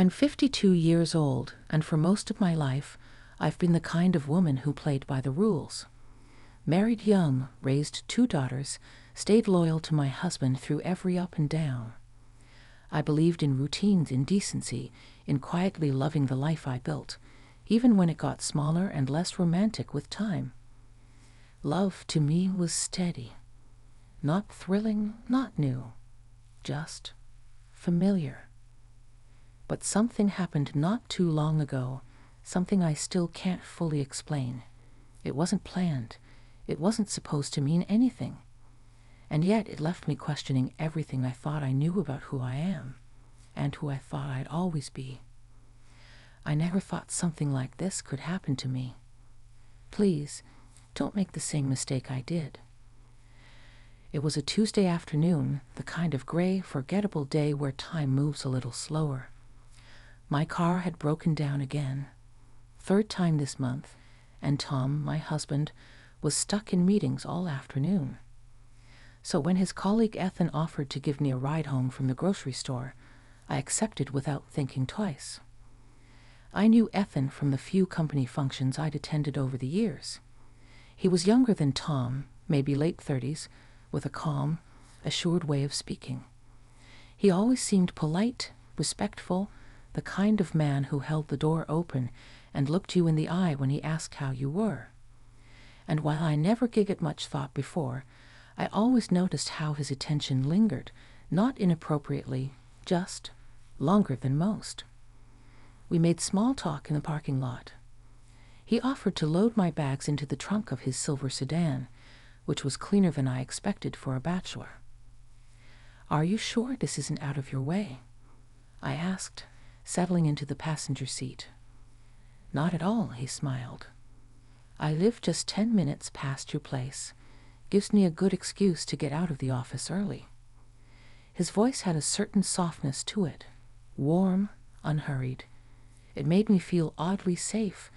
I'm 52 years old, and for most of my life, I've been the kind of woman who played by the rules. Married young, raised 2 daughters, stayed loyal to my husband through every up and down. I believed in routines, in decency, in quietly loving the life I built, even when it got smaller and less romantic with time. Love to me was steady. Not thrilling, not new, just familiar. But something happened not too long ago, something I still can't fully explain. It wasn't planned. It wasn't supposed to mean anything. And yet it left me questioning everything I thought I knew about who I am, and who I thought I'd always be. I never thought something like this could happen to me. Please, don't make the same mistake I did. It was a Tuesday afternoon, the kind of gray, forgettable day where time moves a little slower. My car had broken down again, 3rd time this month, and Tom, my husband, was stuck in meetings all afternoon. So when his colleague Ethan offered to give me a ride home from the grocery store, I accepted without thinking twice. I knew Ethan from the few company functions I'd attended over the years. He was younger than Tom, maybe late 30s, with a calm, assured way of speaking. He always seemed polite, respectful, the kind of man who held the door open and looked you in the eye when he asked how you were. And while I never gave it much thought before, I always noticed how his attention lingered, not inappropriately, just longer than most. We made small talk in the parking lot. He offered to load my bags into the trunk of his silver sedan, which was cleaner than I expected for a bachelor. "Are you sure this isn't out of your way?" I asked, settling into the passenger seat. "Not at all," he smiled. "I live just 10 minutes past your place. Gives me a good excuse to get out of the office early." His voice had a certain softness to it, warm, unhurried. It made me feel oddly safe,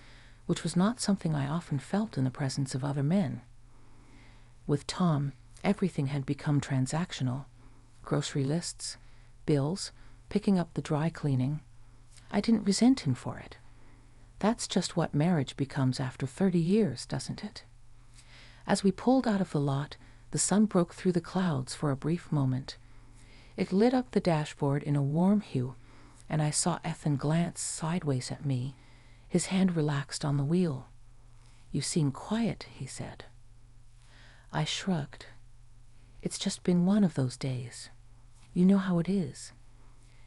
which was not something I often felt in the presence of other men. With Tom, everything had become transactional. Grocery lists, bills, picking up the dry cleaning. I didn't resent him for it. That's just what marriage becomes after 30 years, doesn't it? As we pulled out of the lot, the sun broke through the clouds for a brief moment. It lit up the dashboard in a warm hue, and I saw Ethan glance sideways at me, his hand relaxed on the wheel. "You seem quiet," he said. I shrugged. "It's just been one of those days. You know how it is."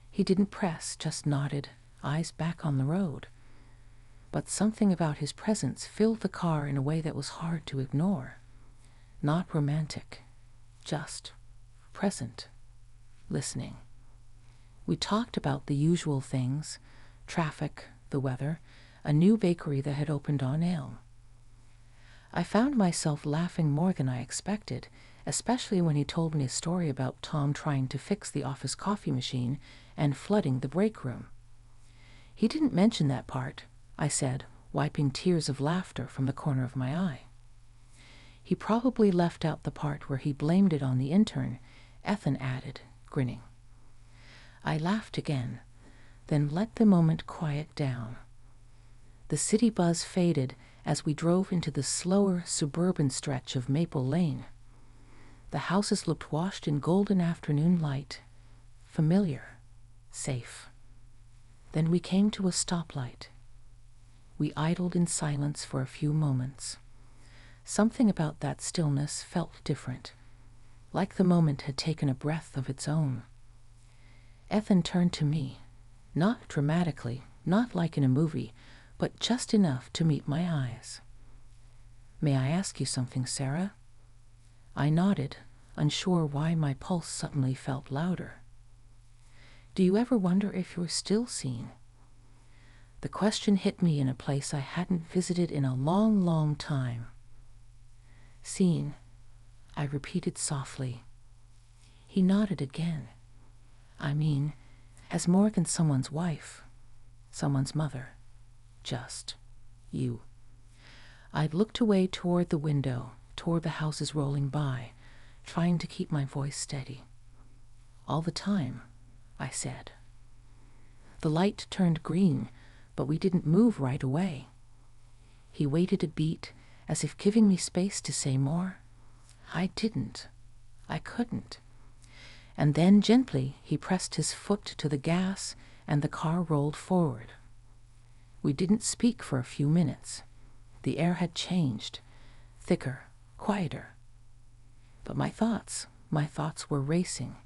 He didn't press, just nodded, eyes back on the road. But something about his presence filled the car in a way that was hard to ignore. Not romantic, just present, listening. We talked about the usual things, traffic, the weather, a new bakery that had opened on Elm. I found myself laughing more than I expected, especially when he told me a story about Tom trying to fix the office coffee machine and flooding the break room. "He didn't mention that part," I said, wiping tears of laughter from the corner of my eye. "He probably left out the part where he blamed it on the intern," Ethan added, grinning. I laughed again, then let the moment quiet down. The city buzz faded as we drove into the slower suburban stretch of Maple Lane. The houses looked washed in golden afternoon light, familiar, safe. Then we came to a stoplight. We idled in silence for a few moments. Something about that stillness felt different, like the moment had taken a breath of its own. Ethan turned to me, not dramatically, not like in a movie, but just enough to meet my eyes. "May I ask you something, Sarah?" I nodded, unsure why my pulse suddenly felt louder. "Do you ever wonder if you're still seen?" The question hit me in a place I hadn't visited in a long, long time. "Seen," I repeated softly. He nodded again. "I mean, as more than someone's wife, someone's mother, just you." I looked away toward the window, toward the houses rolling by, trying to keep my voice steady. "All the time," I said. The light turned green, but we didn't move right away. He waited a beat, as if giving me space to say more. I didn't. I couldn't. And then gently he pressed his foot to the gas, and the car rolled forward. We didn't speak for a few minutes. The air had changed, thicker, quieter. But my thoughts were racing.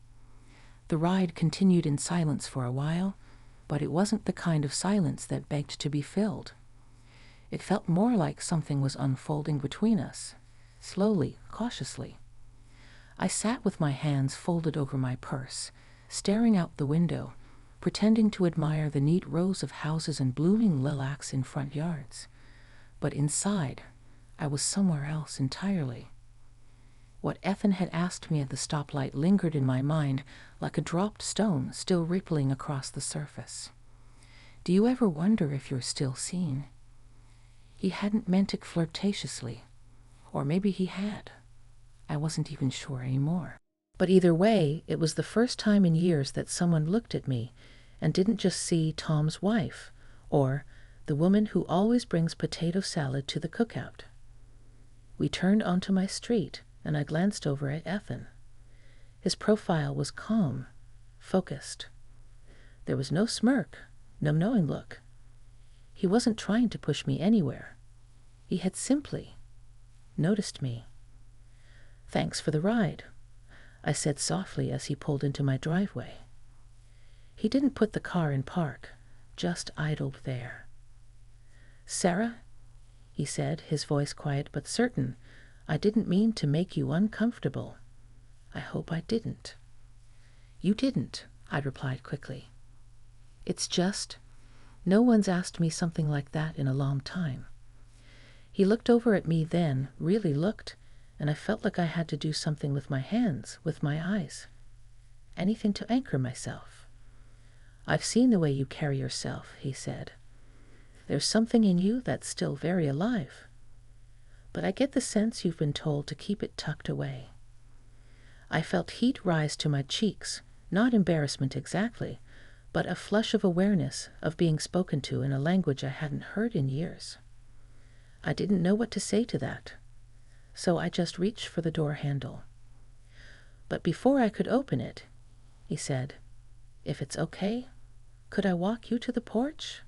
The ride continued in silence for a while, but it wasn't the kind of silence that begged to be filled. It felt more like something was unfolding between us, slowly, cautiously. I sat with my hands folded over my purse, staring out the window, pretending to admire the neat rows of houses and blooming lilacs in front yards. But inside, I was somewhere else entirely. What Ethan had asked me at the stoplight lingered in my mind like a dropped stone still rippling across the surface. Do you ever wonder if you're still seen? He hadn't meant it flirtatiously, or maybe he had. I wasn't even sure anymore. But either way, it was the first time in years that someone looked at me and didn't just see Tom's wife, or the woman who always brings potato salad to the cookout. We turned onto my street, and I glanced over at Ethan. His profile was calm, focused. There was no smirk, no knowing look. He wasn't trying to push me anywhere. He had simply noticed me. "Thanks for the ride," I said softly as he pulled into my driveway. He didn't put the car in park, just idled there. "Sarah," he said, his voice quiet but certain, "I didn't mean to make you uncomfortable. I hope I didn't." "You didn't," I replied quickly. "It's just, no one's asked me something like that in a long time." He looked over at me then, really looked, and I felt like I had to do something with my hands, with my eyes. Anything to anchor myself. "I've seen the way you carry yourself," he said. "There's something in you that's still very alive. But I get the sense you've been told to keep it tucked away." I felt heat rise to my cheeks, not embarrassment exactly, but a flush of awareness of being spoken to in a language I hadn't heard in years. I didn't know what to say to that, so I just reached for the door handle. But before I could open it, he said, "If it's okay, could I walk you to the porch?"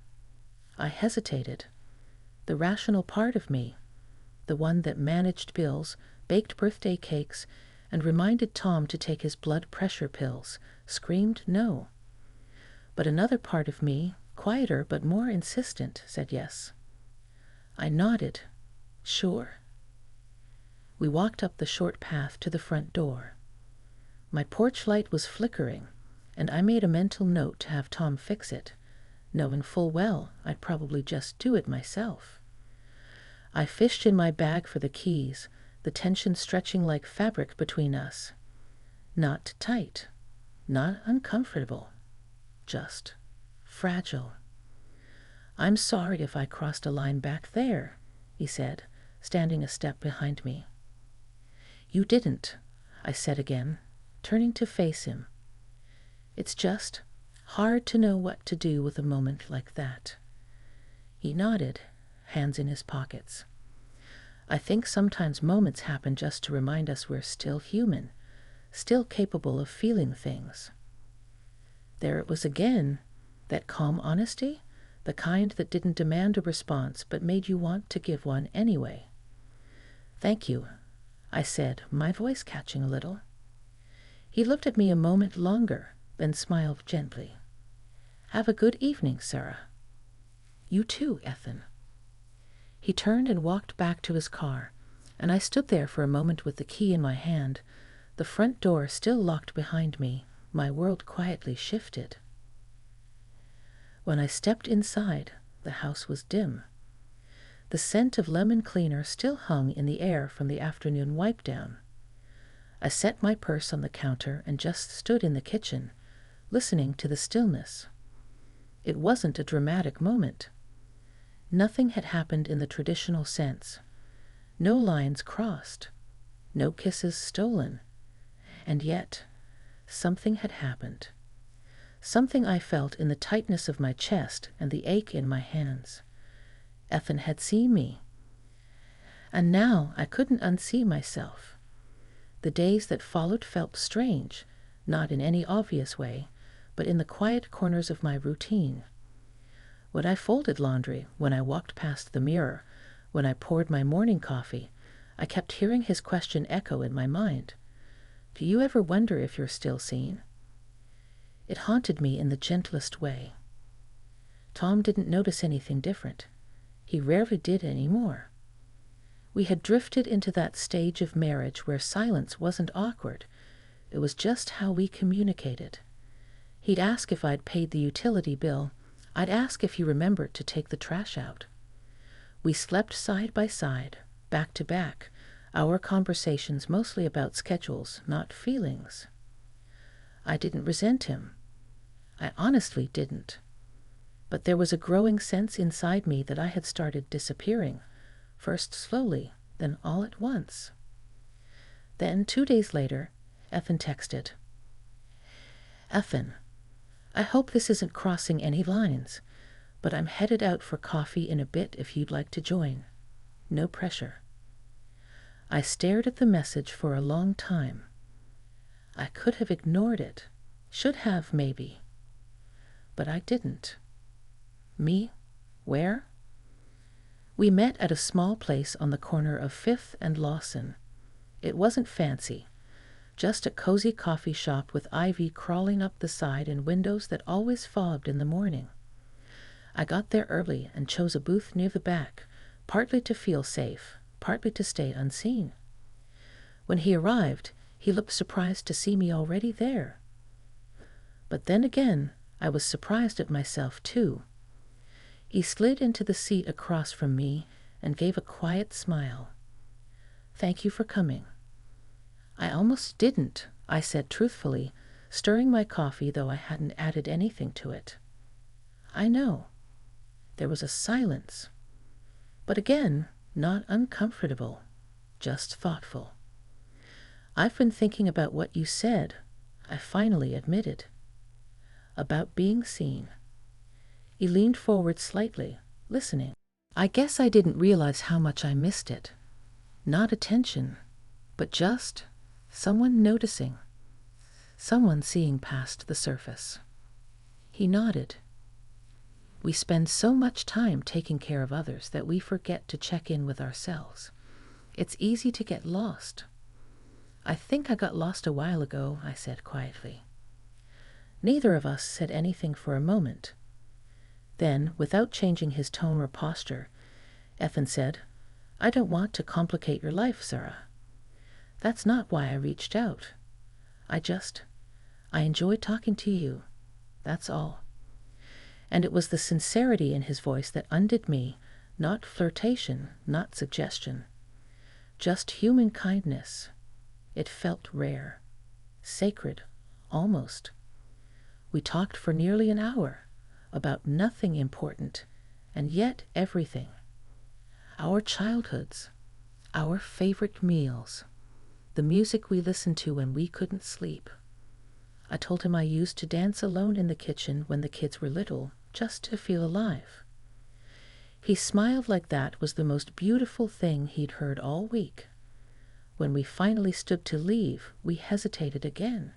I hesitated. The rational part of me, the one that managed bills, baked birthday cakes, and reminded Tom to take his blood pressure pills, screamed no. But another part of me, quieter but more insistent, said yes. I nodded. Sure. We walked up the short path to the front door. My porch light was flickering, and I made a mental note to have Tom fix it, knowing full well I'd probably just do it myself. I fished in my bag for the keys, the tension stretching like fabric between us. Not tight, not uncomfortable, just fragile. "I'm sorry if I crossed a line back there," he said, standing a step behind me. "You didn't," I said again, turning to face him. "It's just hard to know what to do with a moment like that." He nodded, hands in his pockets. "I think sometimes moments happen just to remind us we're still human, still capable of feeling things." There it was again, that calm honesty, the kind that didn't demand a response but made you want to give one anyway. "Thank you," I said, my voice catching a little. He looked at me a moment longer, then smiled gently. "Have a good evening, Sarah." "You too, Ethan." He turned and walked back to his car, and I stood there for a moment with the key in my hand, the front door still locked behind me, my world quietly shifted. When I stepped inside, the house was dim. The scent of lemon cleaner still hung in the air from the afternoon wipe down. I set my purse on the counter and just stood in the kitchen, listening to the stillness. It wasn't a dramatic moment. Nothing had happened in the traditional sense. No lines crossed, no kisses stolen. And yet, something had happened. something I felt in the tightness of my chest and the ache in my hands. Ethan had seen me. And now I couldn't unsee myself. The days that followed felt strange, not in any obvious way, but in the quiet corners of my routine. When I folded laundry, when I walked past the mirror, when I poured my morning coffee, I kept hearing his question echo in my mind. Do you ever wonder if you're still seen? It haunted me in the gentlest way. Tom didn't notice anything different. He rarely did anymore. We had drifted into that stage of marriage where silence wasn't awkward. It was just how we communicated. He'd ask if I'd paid the utility bill. I'd ask if he remembered to take the trash out. We slept side by side, back to back, our conversations mostly about schedules, not feelings. I didn't resent him. I honestly didn't. But there was a growing sense inside me that I had started disappearing, first slowly, then all at once. Then, 2 days later, Ethan texted. Ethan, I hope this isn't crossing any lines, but I'm headed out for coffee in a bit if you'd like to join. No pressure. I stared at the message for a long time. I could have ignored it, should have maybe, but I didn't. Me? Where? We met at a small place on the corner of 5th and Lawson. It wasn't fancy, just a cozy coffee shop with ivy crawling up the side and windows that always fogged in the morning. I got there early and chose a booth near the back, partly to feel safe, partly to stay unseen. When he arrived, he looked surprised to see me already there. But then again, I was surprised at myself too. He slid into the seat across from me and gave a quiet smile. Thank you for coming. I almost didn't, I said truthfully, stirring my coffee though I hadn't added anything to it. I know. There was a silence. But again, not uncomfortable, just thoughtful. I've been thinking about what you said, I finally admitted. About being seen. He leaned forward slightly, listening. I guess I didn't realize how much I missed it. Not attention, but just someone noticing. Someone seeing past the surface. He nodded. We spend so much time taking care of others that we forget to check in with ourselves. It's easy to get lost. I think I got lost a while ago, I said quietly. Neither of us said anything for a moment. Then, without changing his tone or posture, Ethan said, I don't want to complicate your life, Sarah. That's not why I reached out. I enjoy talking to you. That's all. And it was the sincerity in his voice that undid me, not flirtation, not suggestion. Just human kindness. It felt rare. Sacred, almost. We talked for nearly an hour, about nothing important, and yet everything. Our childhoods, our favorite meals, the music we listened to when we couldn't sleep. I told him I used to dance alone in the kitchen when the kids were little, just to feel alive. He smiled like that was the most beautiful thing he'd heard all week. When we finally stood to leave, we hesitated again.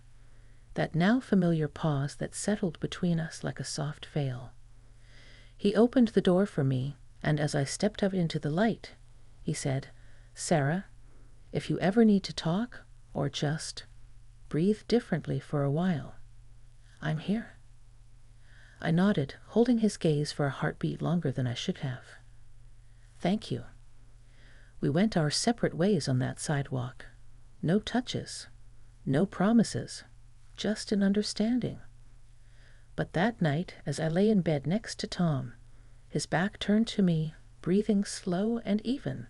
That now familiar pause that settled between us like a soft veil. He opened the door for me, and as I stepped out into the light, he said, Sarah, if you ever need to talk, or just breathe differently for a while, I'm here. I nodded, holding his gaze for a heartbeat longer than I should have. Thank you. We went our separate ways on that sidewalk. No touches, no promises. Just an understanding. But that night, as I lay in bed next to Tom, his back turned to me, breathing slow and even,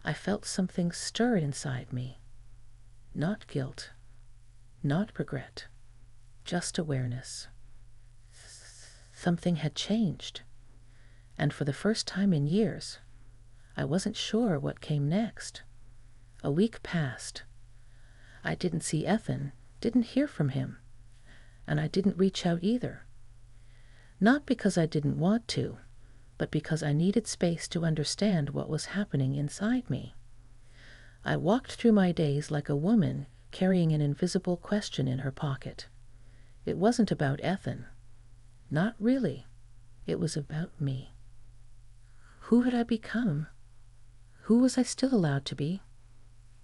I felt something stir inside me. Not guilt, not regret, just awareness. Something had changed, and for the first time in years, I wasn't sure what came next. A week passed. I didn't see Ethan, didn't hear from him. and I didn't reach out either. Not because I didn't want to, but because I needed space to understand what was happening inside me. I walked through my days like a woman carrying an invisible question in her pocket. It wasn't about Ethan. Not really. It was about me. Who had I become? Who was I still allowed to be?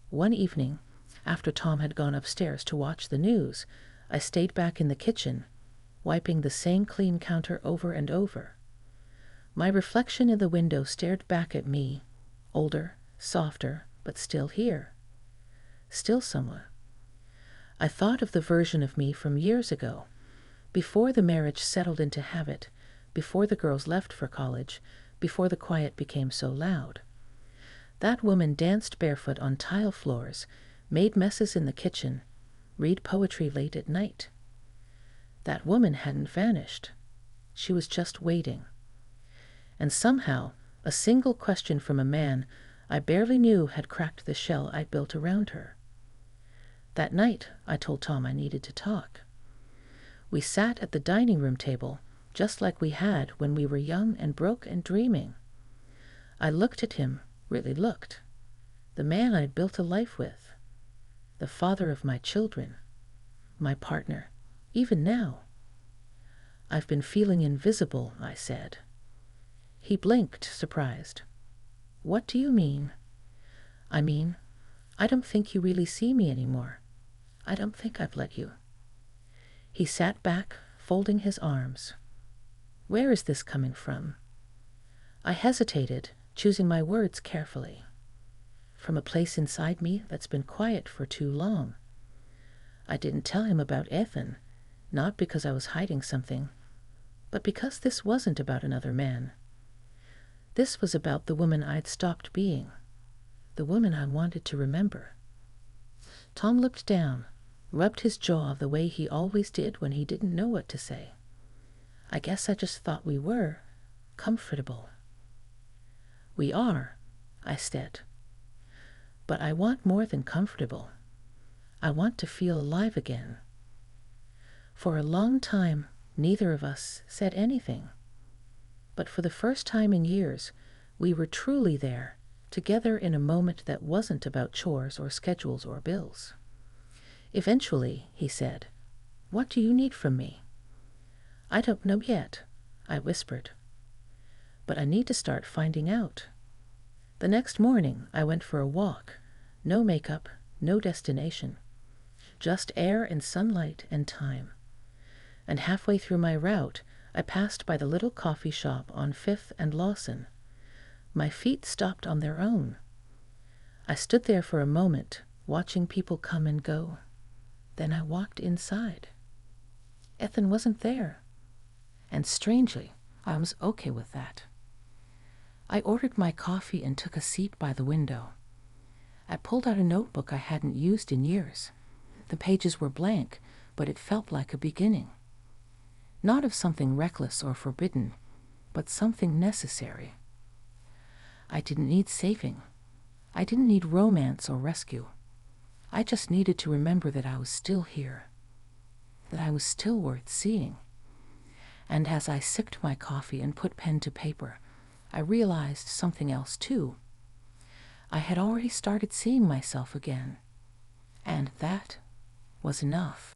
One evening, after Tom had gone upstairs to watch the news, I stayed back in the kitchen, wiping the same clean counter over and over. My reflection in the window stared back at me, older, softer, but still here. Still someone. I thought of the version of me from years ago, before the marriage settled into habit, before the girls left for college, before the quiet became so loud. That woman danced barefoot on tile floors, made messes in the kitchen, read poetry late at night. That woman hadn't vanished. She was just waiting. And somehow, a single question from a man I barely knew had cracked the shell I'd built around her. That night, I told Tom I needed to talk. We sat at the dining room table, just like we had when we were young and broke and dreaming. I looked at him, really looked. The man I'd built a life with. The father of my children. My partner, even now. I've been feeling invisible, I said. He blinked, surprised. What do you mean? I mean, I don't think you really see me anymore. I don't think I've let you. He sat back, folding his arms. Where is this coming from? I hesitated, choosing my words carefully. From a place inside me that's been quiet for too long. I didn't tell him about Ethan, not because I was hiding something, but because this wasn't about another man. This was about the woman I'd stopped being, the woman I wanted to remember. Tom looked down, rubbed his jaw the way he always did when he didn't know what to say. I guess I just thought we were comfortable. We are, I said. But I want more than comfortable. I want to feel alive again. For a long time, neither of us said anything. But for the first time in years, we were truly there, together in a moment that wasn't about chores or schedules or bills. Eventually, he said, "What do you need from me?" "I don't know yet," I whispered. "But I need to start finding out." The next morning, I went for a walk. No makeup, no destination. Just air and sunlight and time. And halfway through my route, I passed by the little coffee shop on 5th and Lawson. My feet stopped on their own. I stood there for a moment, watching people come and go. Then I walked inside. Ethan wasn't there. And strangely, I was okay with that. I ordered my coffee and took a seat by the window. I pulled out a notebook I hadn't used in years. The pages were blank, but it felt like a beginning. Not of something reckless or forbidden, but something necessary. I didn't need saving. I didn't need romance or rescue. I just needed to remember that I was still here, that I was still worth seeing. And as I sipped my coffee and put pen to paper, I realized something else too. I had already started seeing myself again, and that was enough.